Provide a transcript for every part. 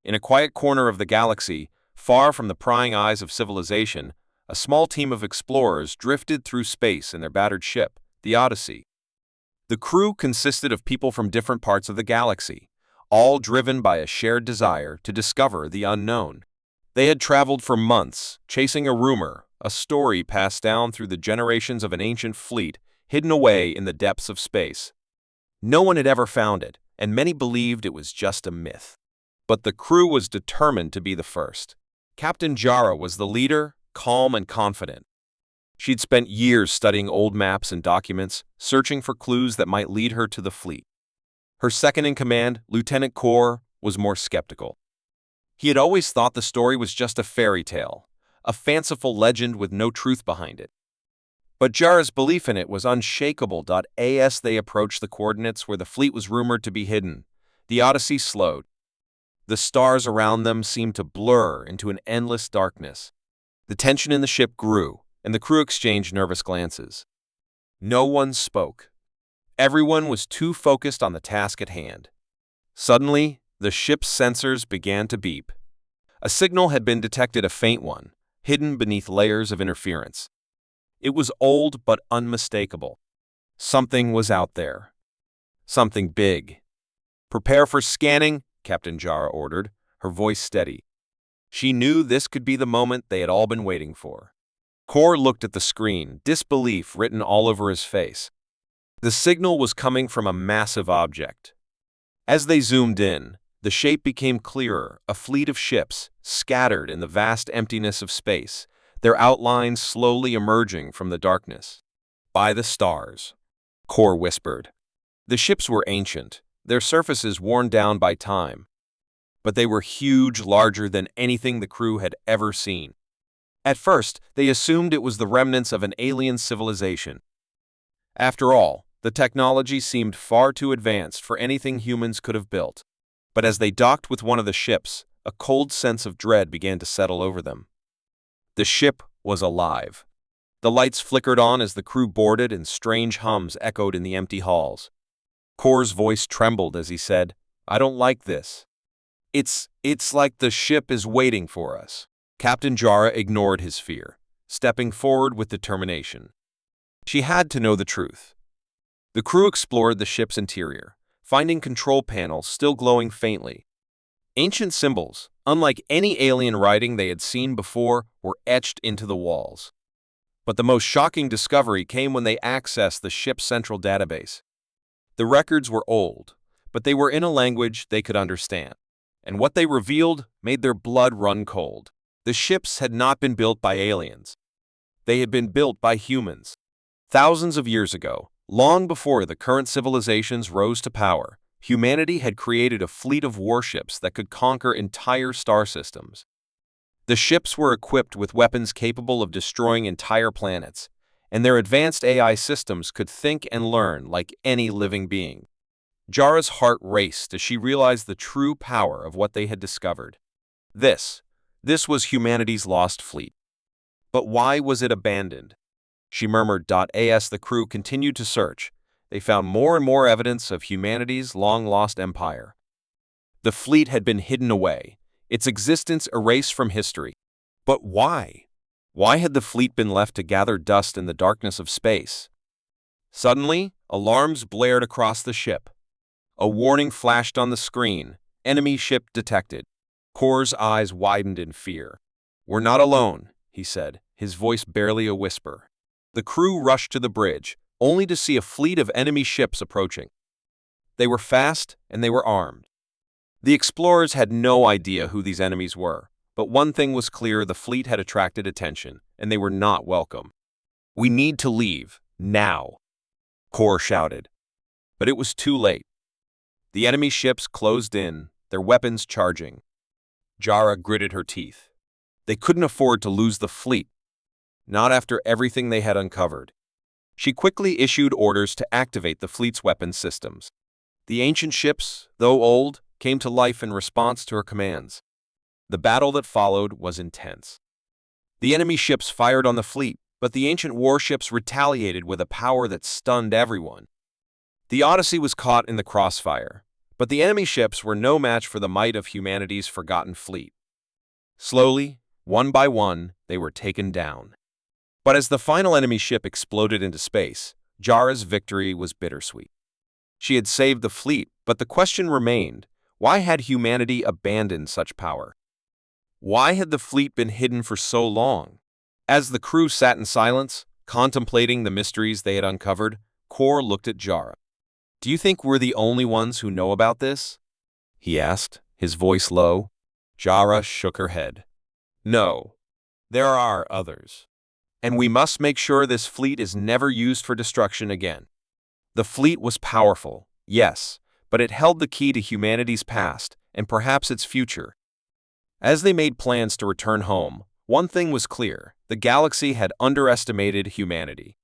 In a quiet corner of the galaxy, far from the prying eyes of civilization, a small team of explorers drifted through space in their battered ship, the Odyssey. The crew consisted of people from different parts of the galaxy, all driven by a shared desire to discover the unknown. They had traveled for months, chasing a rumor, a story passed down through the generations of an ancient fleet hidden away in the depths of space. No one had ever found it, and many believed it was just a myth. But the crew was determined to be the first. Captain Jara was the leader, calm and confident. She'd spent years studying old maps and documents, searching for clues that might lead her to the fleet. Her second-in-command, Lieutenant Kor, was more skeptical. He had always thought the story was just a fairy tale, a fanciful legend with no truth behind it. But Jara's belief in it was unshakable. As they approached the coordinates where the fleet was rumored to be hidden, the Odyssey slowed. The stars around them seemed to blur into an endless darkness. The tension in the ship grew, and the crew exchanged nervous glances. No one spoke. Everyone was too focused on the task at hand. Suddenly, the ship's sensors began to beep. A signal had been detected, a faint one, hidden beneath layers of interference. It was old but unmistakable. Something was out there. Something big. "Prepare for scanning," Captain Jara ordered, her voice steady. She knew this could be the moment they had all been waiting for. Kor looked at the screen, disbelief written all over his face. The signal was coming from a massive object. As they zoomed in, the shape became clearer, a fleet of ships, scattered in the vast emptiness of space, their outlines slowly emerging from the darkness. "By the stars," Kor whispered. The ships were ancient, their surfaces worn down by time. But they were huge, larger than anything the crew had ever seen. At first, they assumed it was the remnants of an alien civilization. After all, the technology seemed far too advanced for anything humans could have built. But as they docked with one of the ships, a cold sense of dread began to settle over them. The ship was alive. The lights flickered on as the crew boarded, and strange hums echoed in the empty halls. Kor's voice trembled as he said, "I don't like this. It's like the ship is waiting for us." Captain Jara ignored his fear, stepping forward with determination. She had to know the truth. The crew explored the ship's interior, finding control panels still glowing faintly. Ancient symbols, unlike any alien writing they had seen before, were etched into the walls. But the most shocking discovery came when they accessed the ship's central database. The records were old, but they were in a language they could understand. And what they revealed made their blood run cold. The ships had not been built by aliens. They had been built by humans. Thousands of years ago, long before the current civilizations rose to power, humanity had created a fleet of warships that could conquer entire star systems. The ships were equipped with weapons capable of destroying entire planets, and their advanced AI systems could think and learn like any living being. Jara's heart raced as she realized the true power of what they had discovered. This was humanity's lost fleet. But why was it abandoned? She murmured. As the crew continued to search, they found more and more evidence of humanity's long-lost empire. The fleet had been hidden away, its existence erased from history. But why? Why had the fleet been left to gather dust in the darkness of space? Suddenly, alarms blared across the ship. A warning flashed on the screen. "Enemy ship detected." Kor's eyes widened in fear. "We're not alone," he said, his voice barely a whisper. The crew rushed to the bridge, only to see a fleet of enemy ships approaching. They were fast and they were armed. The explorers had no idea who these enemies were, but one thing was clear: the fleet had attracted attention, and they were not welcome. "We need to leave, now," Kor shouted. But it was too late. The enemy ships closed in, their weapons charging. Jara gritted her teeth. They couldn't afford to lose the fleet, not after everything they had uncovered. She quickly issued orders to activate the fleet's weapons systems. The ancient ships, though old, came to life in response to her commands. The battle that followed was intense. The enemy ships fired on the fleet, but the ancient warships retaliated with a power that stunned everyone. The Odyssey was caught in the crossfire, But the enemy ships were no match for the might of humanity's forgotten fleet. Slowly, one by one, they were taken down. But as the final enemy ship exploded into space, Jara's victory was bittersweet. She had saved the fleet, but the question remained, why had humanity abandoned such power? Why had the fleet been hidden for so long? As the crew sat in silence, contemplating the mysteries they had uncovered, Kor looked at Jara. "Do you think we're the only ones who know about this?" he asked, his voice low. Jara shook her head. "No, there are others. And we must make sure this fleet is never used for destruction again." The fleet was powerful, yes, but it held the key to humanity's past and perhaps its future. As they made plans to return home, one thing was clear: the galaxy had underestimated humanity.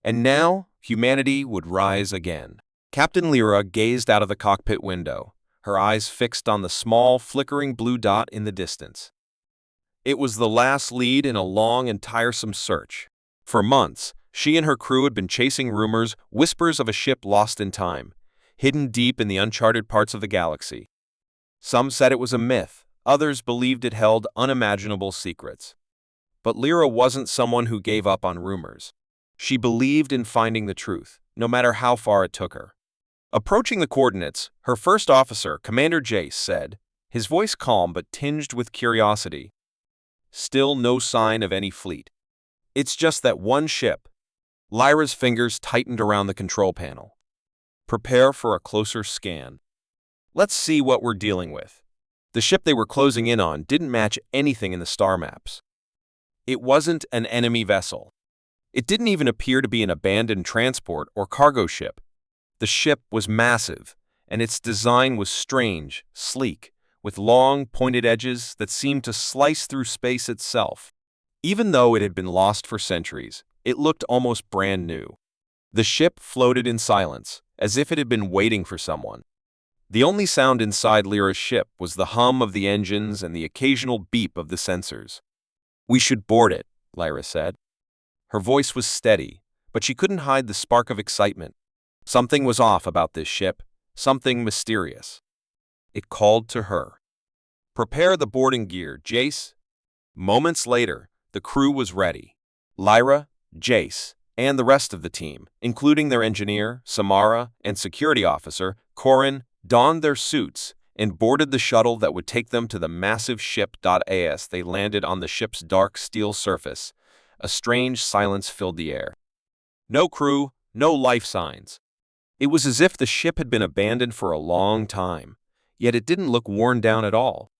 And now, humanity would rise again. Captain Lyra gazed out of the cockpit window, her eyes fixed on the small, flickering blue dot in the distance. It was the last lead in a long and tiresome search. For months, she and her crew had been chasing rumors, whispers of a ship lost in time, hidden deep in the uncharted parts of the galaxy. Some said it was a myth, others believed it held unimaginable secrets. But Lyra wasn't someone who gave up on rumors. She believed in finding the truth, no matter how far it took her. Approaching the coordinates, her first officer, Commander Jace, said, his voice calm but tinged with curiosity, "Still no sign of any fleet. It's just that one ship." Lyra's fingers tightened around the control panel. "Prepare for a closer scan. Let's see what we're dealing with." The ship they were closing in on didn't match anything in the star maps. It wasn't an enemy vessel. It didn't even appear to be an abandoned transport or cargo ship. The ship was massive, and its design was strange, sleek, with long, pointed edges that seemed to slice through space itself. Even though it had been lost for centuries, it looked almost brand new. The ship floated in silence, as if it had been waiting for someone. The only sound inside Lyra's ship was the hum of the engines and the occasional beep of the sensors. "We should board it," Lyra said. Her voice was steady, but she couldn't hide the spark of excitement. Something was off about this ship, something mysterious. It called to her. "Prepare the boarding gear, Jace." Moments later, the crew was ready. Lyra, Jace, and the rest of the team, including their engineer, Samara, and security officer, Corin, donned their suits and boarded the shuttle that would take them to the massive ship. As they landed on the ship's dark steel surface, a strange silence filled the air. No crew, no life signs. It was as if the ship had been abandoned for a long time, yet it didn't look worn down at all.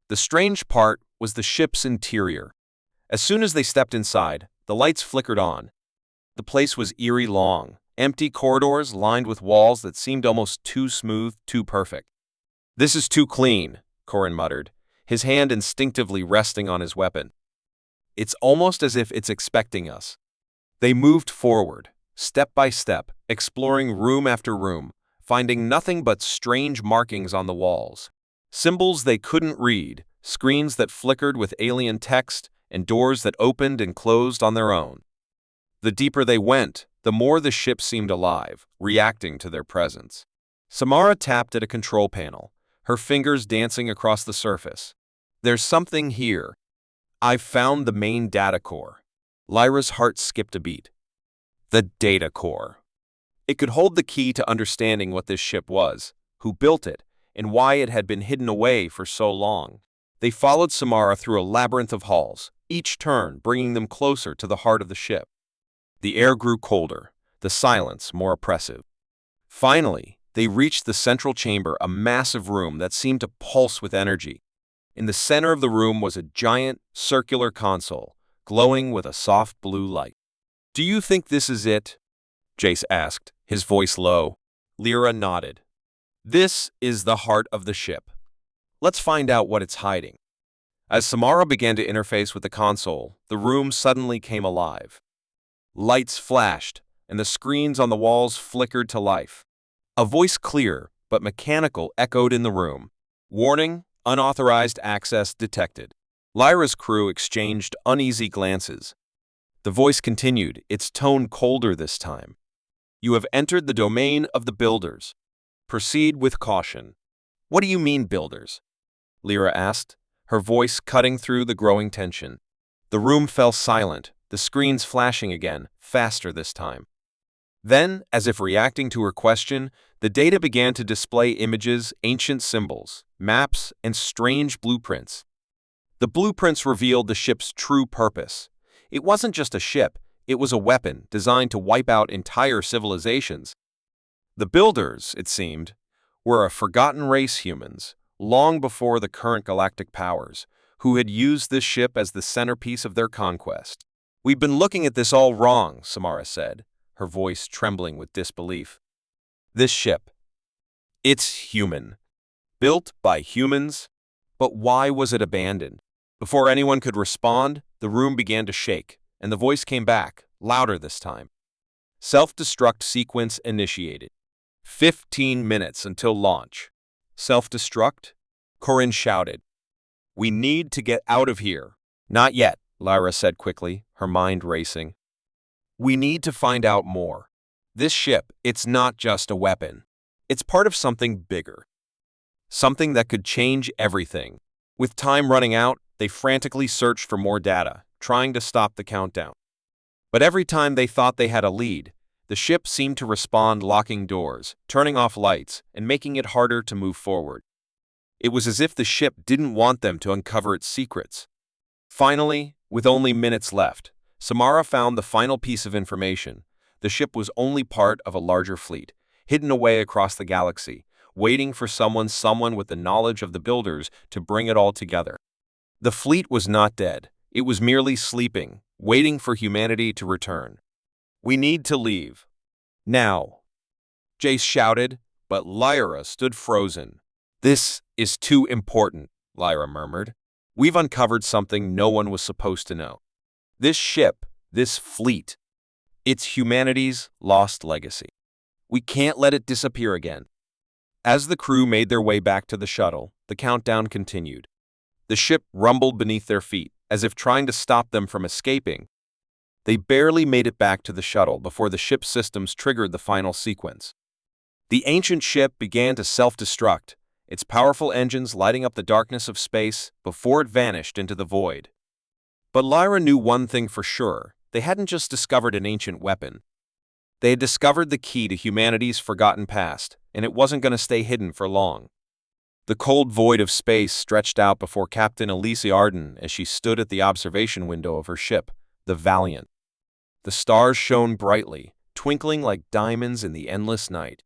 The strange part was the ship's interior. As soon as they stepped inside, the lights flickered on. The place was eerie long, empty corridors lined with walls that seemed almost too smooth, too perfect. "This is too clean," Corin muttered, his hand instinctively resting on his weapon. "It's almost as if it's expecting us." They moved forward, step by step, exploring room after room, finding nothing but strange markings on the walls. Symbols they couldn't read, screens that flickered with alien text, and doors that opened and closed on their own. The deeper they went, the more the ship seemed alive, reacting to their presence. Samara tapped at a control panel, her fingers dancing across the surface. "There's something here. I've found the main data core." Lyra's heart skipped a beat. The data core. It could hold the key to understanding what this ship was, who built it, and why it had been hidden away for so long. They followed Samara through a labyrinth of halls, each turn bringing them closer to the heart of the ship. The air grew colder, the silence more oppressive. Finally, they reached the central chamber, a massive room that seemed to pulse with energy. In the center of the room was a giant, circular console, glowing with a soft blue light. "Do you think this is it?" Jace asked, his voice low. Lyra nodded. "This is the heart of the ship. Let's find out what it's hiding." As Samara began to interface with the console, the room suddenly came alive. Lights flashed, and the screens on the walls flickered to life. A voice, clear but mechanical, echoed in the room. "Warning, unauthorized access detected." Lyra's crew exchanged uneasy glances. The voice continued, its tone colder this time. "You have entered the domain of the Builders. Proceed with caution. What do you mean, builders? Lyra asked, her voice cutting through the growing tension. The room fell silent, the screens flashing again, faster this time. Then, as if reacting to her question, the data began to display images, ancient symbols, maps, and strange blueprints. The blueprints revealed the ship's true purpose. It wasn't just a ship, it was a weapon designed to wipe out entire civilizations. The builders, it seemed, were a forgotten race humans, long before the current galactic powers, who had used this ship as the centerpiece of their conquest. "We've been looking at this all wrong," Samara said, her voice trembling with disbelief. "This ship, it's human. Built by humans? But why was it abandoned?" Before anyone could respond, the room began to shake, and the voice came back, louder this time. "Self-destruct sequence initiated. 15 minutes until launch." "Self-destruct?" Corinne shouted. "We need to get out of here." "Not yet," Lyra said quickly, her mind racing. "We need to find out more. This ship, it's not just a weapon. It's part of something bigger. Something that could change everything." With time running out, they frantically searched for more data, trying to stop the countdown. But every time they thought they had a lead, the ship seemed to respond, locking doors, turning off lights, and making it harder to move forward. It was as if the ship didn't want them to uncover its secrets. Finally, with only minutes left, Samara found the final piece of information. The ship was only part of a larger fleet, hidden away across the galaxy, waiting for someone with the knowledge of the builders to bring it all together. The fleet was not dead. It was merely sleeping, waiting for humanity to return. "We need to leave. Now," Jace shouted, but Lyra stood frozen. "This is too important," Lyra murmured. "We've uncovered something no one was supposed to know. This ship, this fleet, it's humanity's lost legacy. We can't let it disappear again." As the crew made their way back to the shuttle, the countdown continued. The ship rumbled beneath their feet, as if trying to stop them from escaping. They barely made it back to the shuttle before the ship's systems triggered the final sequence. The ancient ship began to self-destruct, its powerful engines lighting up the darkness of space before it vanished into the void. But Lyra knew one thing for sure. They hadn't just discovered an ancient weapon. They had discovered the key to humanity's forgotten past, and it wasn't going to stay hidden for long. The cold void of space stretched out before Captain Elise Arden as she stood at the observation window of her ship, the Valiant. The stars shone brightly, twinkling like diamonds in the endless night.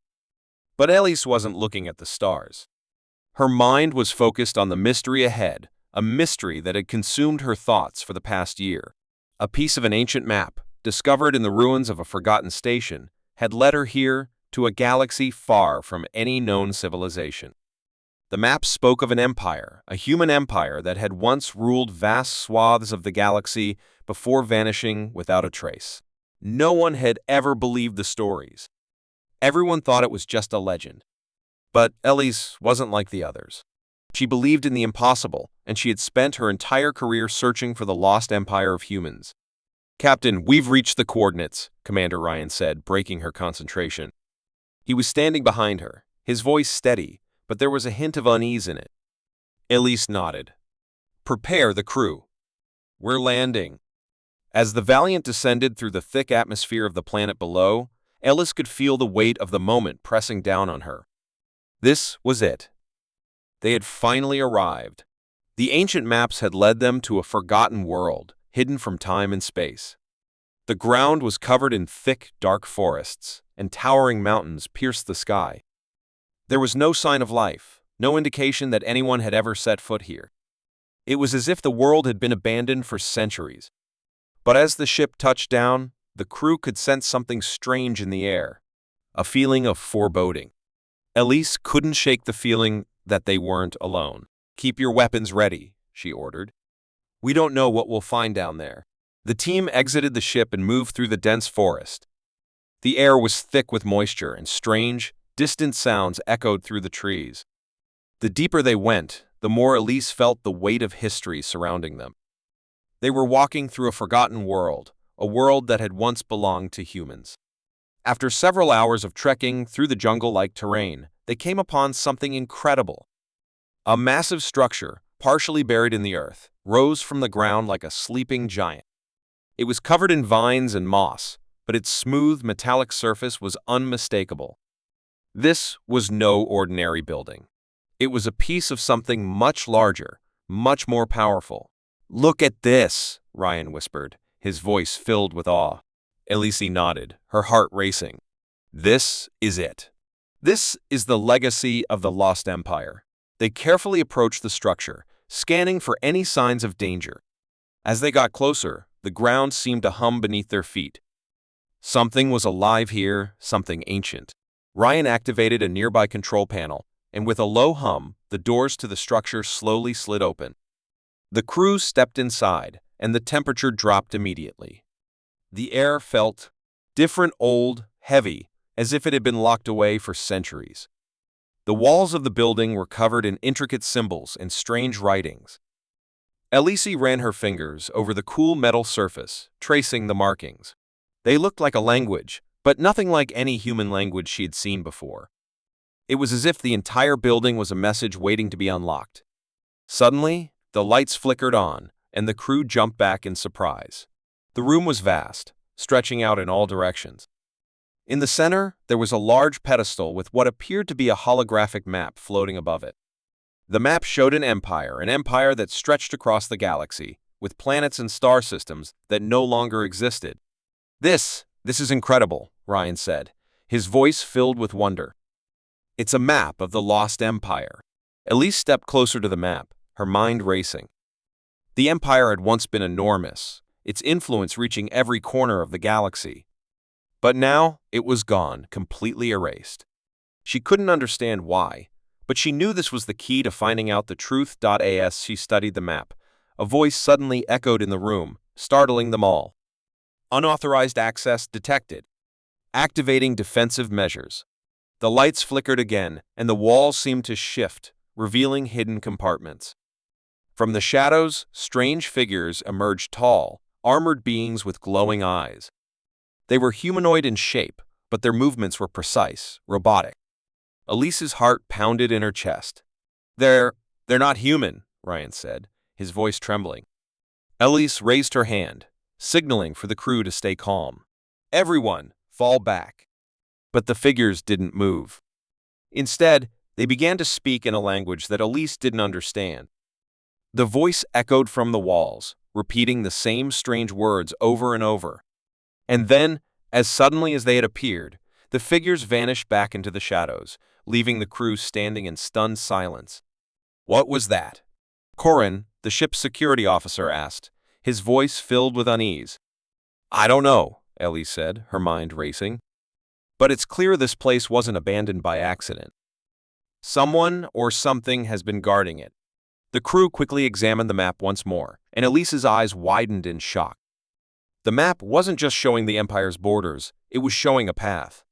But Elise wasn't looking at the stars. Her mind was focused on the mystery ahead, a mystery that had consumed her thoughts for the past year. A piece of an ancient map, discovered in the ruins of a forgotten station, had led her here to a galaxy far from any known civilization. The map spoke of an empire, a human empire that had once ruled vast swaths of the galaxy before vanishing without a trace. No one had ever believed the stories. Everyone thought it was just a legend. But Elise wasn't like the others. She believed in the impossible, and she had spent her entire career searching for the lost empire of humans. "Captain, we've reached the coordinates," Commander Ryan said, breaking her concentration. He was standing behind her, his voice steady, but there was a hint of unease in it. Elise nodded. "Prepare the crew. We're landing." As the Valiant descended through the thick atmosphere of the planet below, Elise could feel the weight of the moment pressing down on her. This was it. They had finally arrived. The ancient maps had led them to a forgotten world, hidden from time and space. The ground was covered in thick, dark forests, and towering mountains pierced the sky. There was no sign of life, no indication that anyone had ever set foot here. It was as if the world had been abandoned for centuries. But as the ship touched down, the crew could sense something strange in the air, a feeling of foreboding. Elise couldn't shake the feeling that they weren't alone. "Keep your weapons ready," she ordered. "We don't know what we'll find down there." The team exited the ship and moved through the dense forest. The air was thick with moisture, and strange, distant sounds echoed through the trees. The deeper they went, the more Elise felt the weight of history surrounding them. They were walking through a forgotten world, a world that had once belonged to humans. After several hours of trekking through the jungle-like terrain, they came upon something incredible. A massive structure, partially buried in the earth, rose from the ground like a sleeping giant. It was covered in vines and moss, but its smooth, metallic surface was unmistakable. This was no ordinary building. It was a piece of something much larger, much more powerful. "Look at this," Ryan whispered, his voice filled with awe. Elise nodded, her heart racing. "This is it. This is the legacy of the Lost Empire." They carefully approached the structure, scanning for any signs of danger. As they got closer, the ground seemed to hum beneath their feet. Something was alive here, something ancient. Ryan activated a nearby control panel, and with a low hum, the doors to the structure slowly slid open. The crew stepped inside, and the temperature dropped immediately. The air felt different, old, heavy, as if it had been locked away for centuries. The walls of the building were covered in intricate symbols and strange writings. Elise ran her fingers over the cool metal surface, tracing the markings. They looked like a language, but nothing like any human language she had seen before. It was as if the entire building was a message waiting to be unlocked. Suddenly, the lights flickered on, and the crew jumped back in surprise. The room was vast, stretching out in all directions. In the center, there was a large pedestal with what appeared to be a holographic map floating above it. The map showed an empire that stretched across the galaxy, with planets and star systems that no longer existed. This is incredible," Ryan said, his voice filled with wonder. "It's a map of the Lost Empire." Elise stepped closer to the map, her mind racing. The empire had once been enormous, its influence reaching every corner of the galaxy. But now, it was gone, completely erased. She couldn't understand why, but she knew this was the key to finding out the truth. As she studied the map, a voice suddenly echoed in the room, startling them all. "Unauthorized access detected. Activating defensive measures." The lights flickered again, and the walls seemed to shift, revealing hidden compartments. From the shadows, strange figures emerged, tall, armored beings with glowing eyes. They were humanoid in shape, but their movements were precise, robotic. Elise's heart pounded in her chest. They're not human," Ryan said, his voice trembling. Elise raised her hand, signaling for the crew to stay calm. "Everyone, fall back." But the figures didn't move. Instead, they began to speak in a language that Elise didn't understand. The voice echoed from the walls, repeating the same strange words over and over. And then, as suddenly as they had appeared, the figures vanished back into the shadows, leaving the crew standing in stunned silence. "What was that?" Corin, the ship's security officer, asked, his voice filled with unease. "I don't know," Ellie said, her mind racing. "But it's clear this place wasn't abandoned by accident. Someone or something has been guarding it." The crew quickly examined the map once more, and Elise's eyes widened in shock. The map wasn't just showing the Empire's borders, it was showing a path.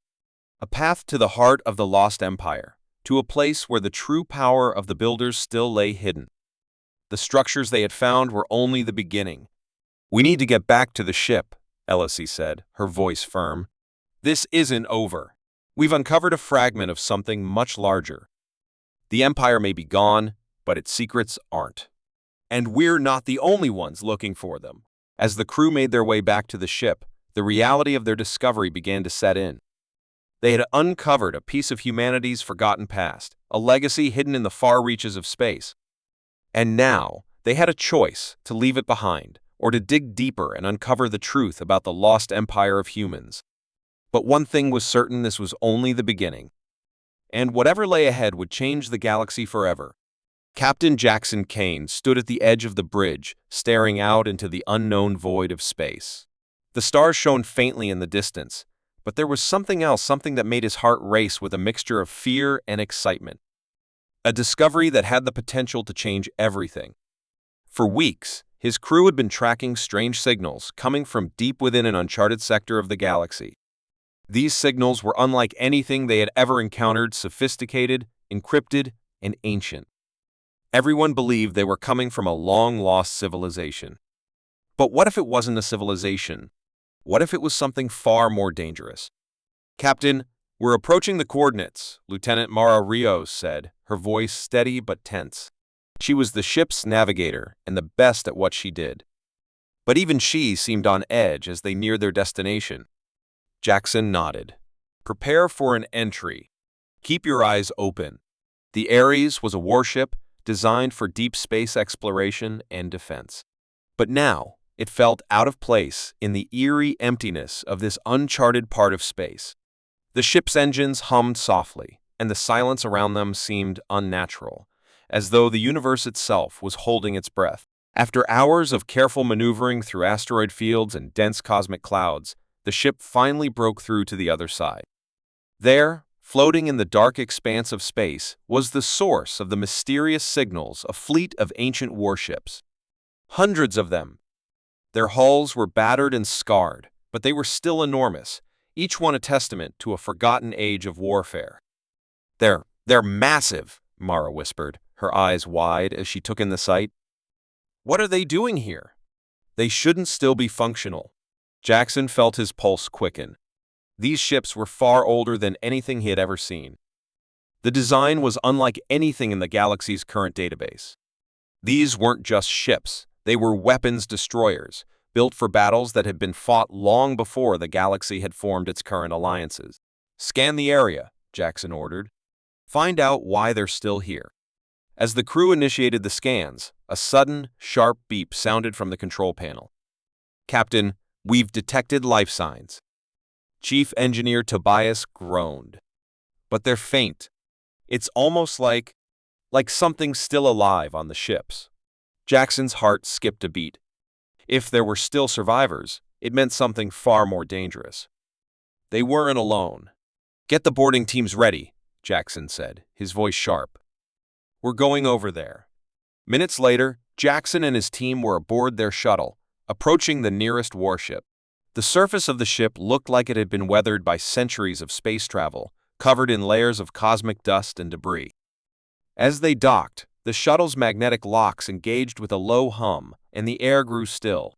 A path to the heart of the Lost Empire, to a place where the true power of the Builders still lay hidden. The structures they had found were only the beginning. "We need to get back to the ship," Elise said, her voice firm. "This isn't over. We've uncovered a fragment of something much larger. The Empire may be gone, but its secrets aren't. And we're not the only ones looking for them." As the crew made their way back to the ship, the reality of their discovery began to set in. They had uncovered a piece of humanity's forgotten past, a legacy hidden in the far reaches of space. And now, they had a choice: to leave it behind, or to dig deeper and uncover the truth about the lost empire of humans. But one thing was certain: this was only the beginning. And whatever lay ahead would change the galaxy forever. Captain Jackson Kane stood at the edge of the bridge, staring out into the unknown void of space. The stars shone faintly in the distance, but there was something else, something that made his heart race with a mixture of fear and excitement. A discovery that had the potential to change everything. For weeks, his crew had been tracking strange signals coming from deep within an uncharted sector of the galaxy. These signals were unlike anything they had ever encountered: sophisticated, encrypted, and ancient. Everyone believed they were coming from a long-lost civilization. But what if it wasn't a civilization? What if it was something far more dangerous? "Captain, "We're approaching the coordinates," Lieutenant Mara Rios said, her voice steady but tense. She was the ship's navigator and the best at what she did. But even she seemed on edge as they neared their destination. Jackson nodded. "Prepare for an entry. Keep your eyes open." The Ares was a warship designed for deep space exploration and defense. But now, it felt out of place in the eerie emptiness of this uncharted part of space. The ship's engines hummed softly, and the silence around them seemed unnatural, as though the universe itself was holding its breath. After hours of careful maneuvering through asteroid fields and dense cosmic clouds, the ship finally broke through to the other side. There, floating in the dark expanse of space, was the source of the mysterious signals, a fleet of ancient warships. Hundreds of them. Their hulls were battered and scarred, but they were still enormous, each one a testament to a forgotten age of warfare. They're massive," Mara whispered, her eyes wide as she took in the sight. "What are they doing here? They shouldn't still be functional." Jackson felt his pulse quicken. These ships were far older than anything he had ever seen. The design was unlike anything in the galaxy's current database. These weren't just ships, they were weapons destroyers, built for battles that had been fought long before the galaxy had formed its current alliances. "Scan the area," Jackson ordered. "Find out why they're still here." As the crew initiated the scans, a sudden, sharp beep sounded from the control panel. "Captain, we've detected life signs." Chief Engineer Tobias groaned. "But they're faint. It's almost like something's still alive on the ships." Jackson's heart skipped a beat. If there were still survivors, it meant something far more dangerous. They weren't alone. "Get the boarding teams ready," Jackson said, his voice sharp. "We're going over there." Minutes later, Jackson and his team were aboard their shuttle, approaching the nearest warship. The surface of the ship looked like it had been weathered by centuries of space travel, covered in layers of cosmic dust and debris. As they docked, the shuttle's magnetic locks engaged with a low hum, and the air grew still.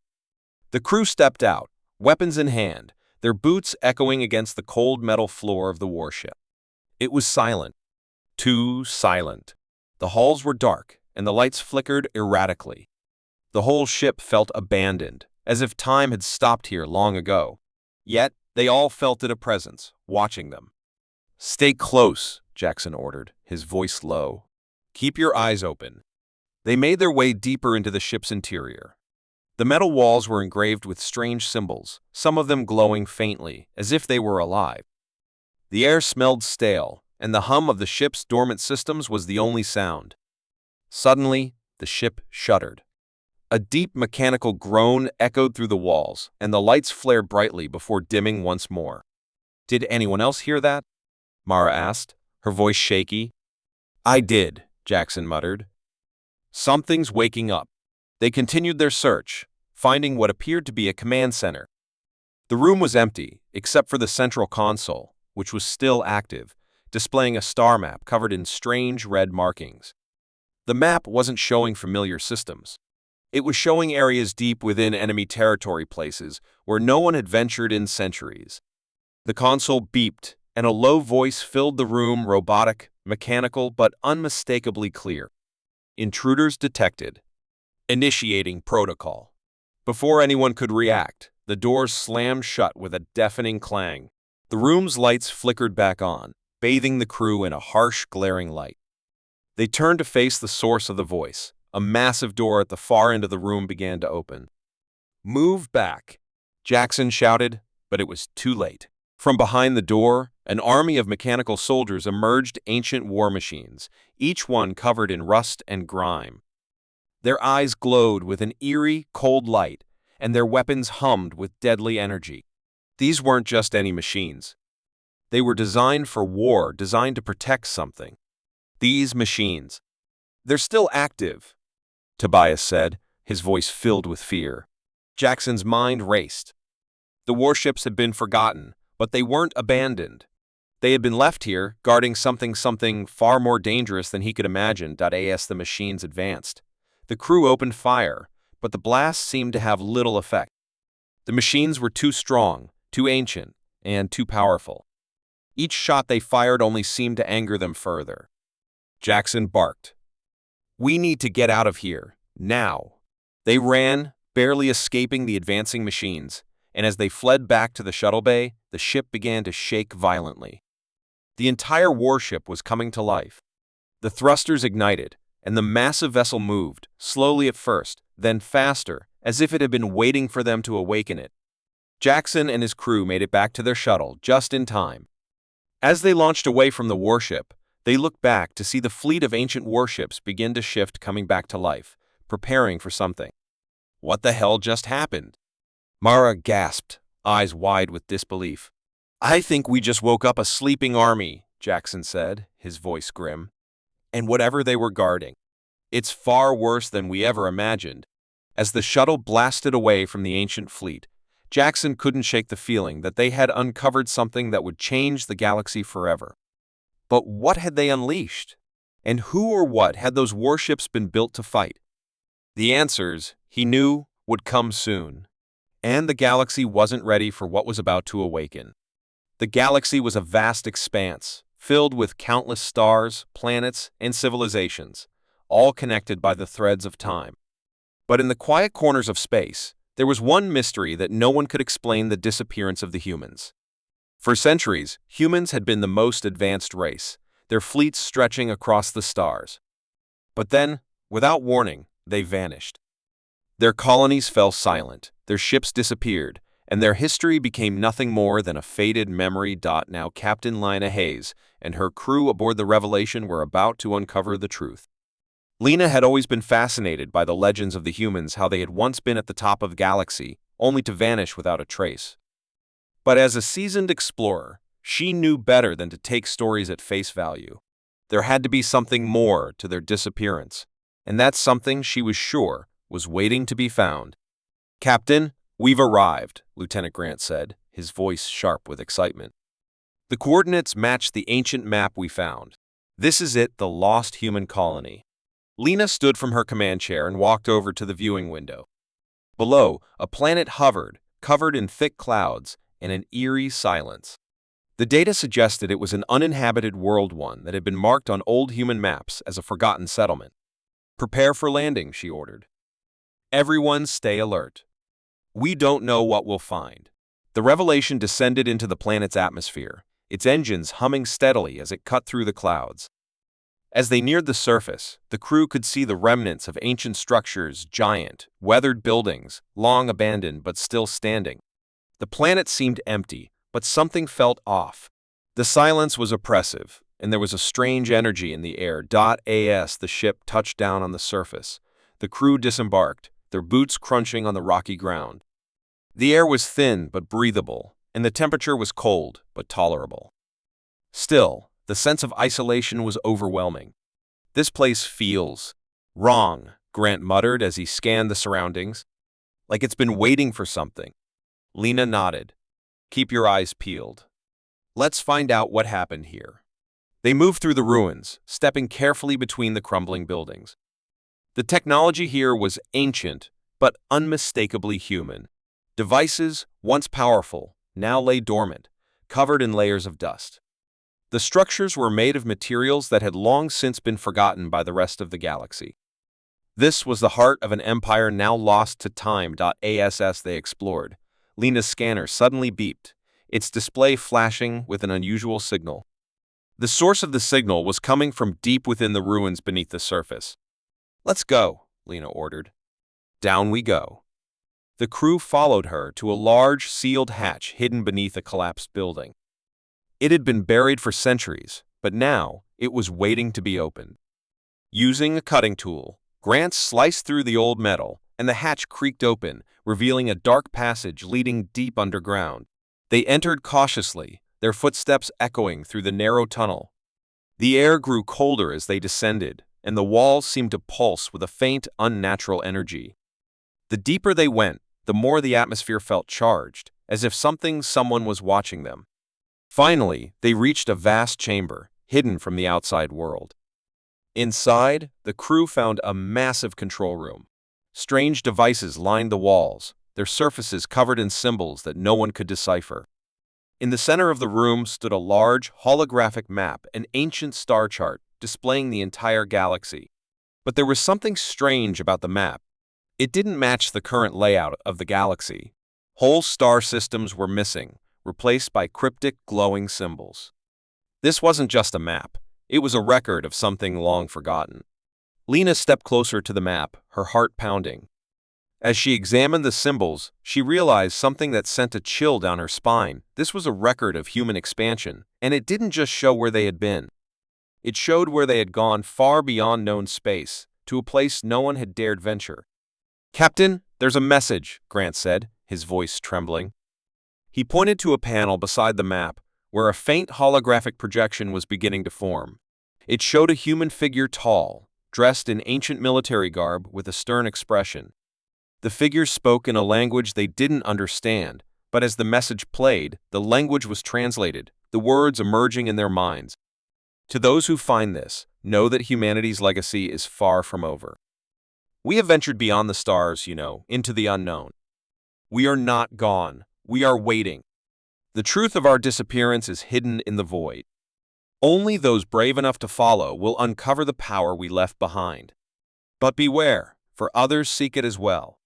The crew stepped out, weapons in hand, their boots echoing against the cold metal floor of the warship. It was silent. Too silent. The halls were dark, and the lights flickered erratically. The whole ship felt abandoned, as if time had stopped here long ago. Yet, they all felt it a presence, watching them. "Stay close," Jackson ordered, his voice low. "Keep your eyes open." They made their way deeper into the ship's interior. The metal walls were engraved with strange symbols, some of them glowing faintly, as if they were alive. The air smelled stale, and the hum of the ship's dormant systems was the only sound. Suddenly, the ship shuddered. A deep mechanical groan echoed through the walls, and the lights flared brightly before dimming once more. "Did anyone else hear that?" Mara asked, her voice shaky. "I did," Jackson muttered. "Something's waking up." They continued their search, finding what appeared to be a command center. The room was empty, except for the central console, which was still active, displaying a star map covered in strange red markings. The map wasn't showing familiar systems. It was showing areas deep within enemy territory, places where no one had ventured in centuries. The console beeped, and a low voice filled the room, robotic, mechanical, but unmistakably clear. "Intruders detected. Initiating protocol." Before anyone could react, the doors slammed shut with a deafening clang. The room's lights flickered back on, bathing the crew in a harsh, glaring light. They turned to face the source of the voice. A massive door at the far end of the room began to open. "Move back," Jackson shouted, but it was too late. From behind the door, an army of mechanical soldiers emerged, ancient war machines, each one covered in rust and grime. Their eyes glowed with an eerie, cold light, and their weapons hummed with deadly energy. These weren't just any machines. They were designed for war, designed to protect something. These machines. "They're still active," Tobias said, his voice filled with fear. Jackson's mind raced. The warships had been forgotten, but they weren't abandoned. They had been left here, guarding something far more dangerous than he could imagine. As the machines advanced, the crew opened fire, but the blast seemed to have little effect. The machines were too strong, too ancient, and too powerful. Each shot they fired only seemed to anger them further. Jackson barked. "We need to get out of here, now." They ran, barely escaping the advancing machines, and as they fled back to the shuttle bay, the ship began to shake violently. The entire warship was coming to life. The thrusters ignited, and the massive vessel moved, slowly at first, then faster, as if it had been waiting for them to awaken it. Jackson and his crew made it back to their shuttle just in time. As they launched away from the warship, they looked back to see the fleet of ancient warships begin to shift, coming back to life, preparing for something. What the hell just happened? Mara gasped, eyes wide with disbelief. "I think we just woke up a sleeping army," Jackson said, his voice grim. "And whatever they were guarding, it's far worse than we ever imagined." As the shuttle blasted away from the ancient fleet, Jackson couldn't shake the feeling that they had uncovered something that would change the galaxy forever. But what had they unleashed? And who or what had those warships been built to fight? The answers, he knew, would come soon. And the galaxy wasn't ready for what was about to awaken. The galaxy was a vast expanse, filled with countless stars, planets, and civilizations, all connected by the threads of time. But in the quiet corners of space, there was one mystery that no one could explain: the disappearance of the humans. For centuries, humans had been the most advanced race, their fleets stretching across the stars. But then, without warning, they vanished. Their colonies fell silent, their ships disappeared, and their history became nothing more than a faded memory. Now Captain Lina Hayes and her crew aboard the Revelation were about to uncover the truth. Lina had always been fascinated by the legends of the humans, how they had once been at the top of the galaxy, only to vanish without a trace. But as a seasoned explorer, she knew better than to take stories at face value. There had to be something more to their disappearance, and that something, she was sure, was waiting to be found. "Captain, we've arrived," Lieutenant Grant said, his voice sharp with excitement. "The coordinates match the ancient map we found. This is it, the lost human colony." Lina stood from her command chair and walked over to the viewing window. Below, a planet hovered, covered in thick clouds and an eerie silence. The data suggested it was an uninhabited world, one that had been marked on old human maps as a forgotten settlement. "Prepare for landing," she ordered. "Everyone stay alert. We don't know what we'll find." The Revelation descended into the planet's atmosphere, its engines humming steadily as it cut through the clouds. As they neared the surface, the crew could see the remnants of ancient structures, giant, weathered buildings, long abandoned but still standing. The planet seemed empty, but something felt off. The silence was oppressive, and there was a strange energy in the air. As the ship touched down on the surface, the crew disembarked, their boots crunching on the rocky ground. The air was thin but breathable, and the temperature was cold but tolerable. Still, the sense of isolation was overwhelming. "This place feels wrong," Grant muttered as he scanned the surroundings. "Like it's been waiting for something." Lina nodded. "Keep your eyes peeled. Let's find out what happened here." They moved through the ruins, stepping carefully between the crumbling buildings. The technology here was ancient, but unmistakably human. Devices, once powerful, now lay dormant, covered in layers of dust. The structures were made of materials that had long since been forgotten by the rest of the galaxy. This was the heart of an empire now lost to time. As they explored, Lina's scanner suddenly beeped, its display flashing with an unusual signal. The source of the signal was coming from deep within the ruins beneath the surface. "Let's go," Lina ordered. Down we go. The crew followed her to a large, sealed hatch hidden beneath a collapsed building. It had been buried for centuries, but now it was waiting to be opened. Using a cutting tool, Grant sliced through the old metal, and the hatch creaked open, revealing a dark passage leading deep underground. They entered cautiously, their footsteps echoing through the narrow tunnel. The air grew colder as they descended, and the walls seemed to pulse with a faint, unnatural energy. The deeper they went, the more the atmosphere felt charged, as if someone was watching them. Finally, they reached a vast chamber, hidden from the outside world. Inside, the crew found a massive control room. Strange devices lined the walls, their surfaces covered in symbols that no one could decipher. In the center of the room stood a large, holographic map, an ancient star chart, displaying the entire galaxy. But there was something strange about the map. It didn't match the current layout of the galaxy. Whole star systems were missing, replaced by cryptic, glowing symbols. This wasn't just a map. It was a record of something long forgotten. Lena stepped closer to the map, her heart pounding. As she examined the symbols, she realized something that sent a chill down her spine. This was a record of human expansion, and it didn't just show where they had been. It showed where they had gone far beyond known space, to a place no one had dared venture. "Captain, there's a message," Grant said, his voice trembling. He pointed to a panel beside the map, where a faint holographic projection was beginning to form. It showed a human figure tall, dressed in ancient military garb with a stern expression. The figure spoke in a language they didn't understand, but as the message played, the language was translated, the words emerging in their minds. "To those who find this, know that humanity's legacy is far from over. We have ventured beyond the stars, into the unknown. We are not gone. We are waiting. The truth of our disappearance is hidden in the void. Only those brave enough to follow will uncover the power we left behind. But beware, for others seek it as well.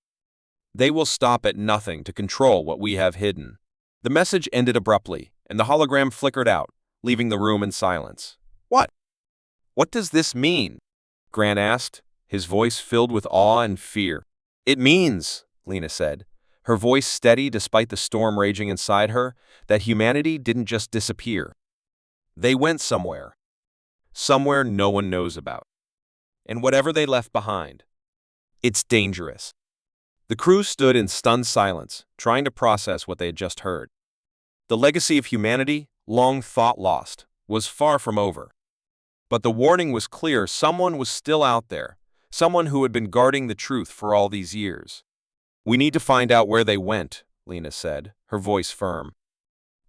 They will stop at nothing to control what we have hidden." The message ended abruptly, and the hologram flickered out, leaving the room in silence. What does this mean?" Grant asked, his voice filled with awe and fear. "It means," Lena said, her voice steady despite the storm raging inside her, "that humanity didn't just disappear. They went somewhere. Somewhere no one knows about. And whatever they left behind, it's dangerous." The crew stood in stunned silence, trying to process what they had just heard. The legacy of humanity, long thought lost, was far from over. But the warning was clear: someone was still out there, someone who had been guarding the truth for all these years. "We need to find out where they went," Lena said, her voice firm.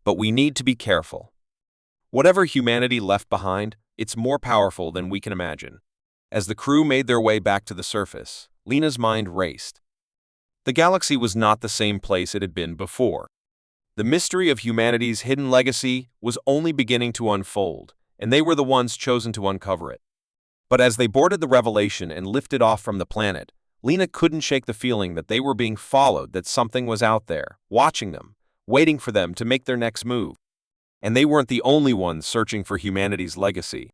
"But we need to be careful. Whatever humanity left behind, it's more powerful than we can imagine." As the crew made their way back to the surface, Lena's mind raced. The galaxy was not the same place it had been before. The mystery of humanity's hidden legacy was only beginning to unfold, and they were the ones chosen to uncover it. But as they boarded the Revelation and lifted off from the planet, Lena couldn't shake the feeling that they were being followed, that something was out there, watching them, waiting for them to make their next move. And they weren't the only ones searching for humanity's legacy.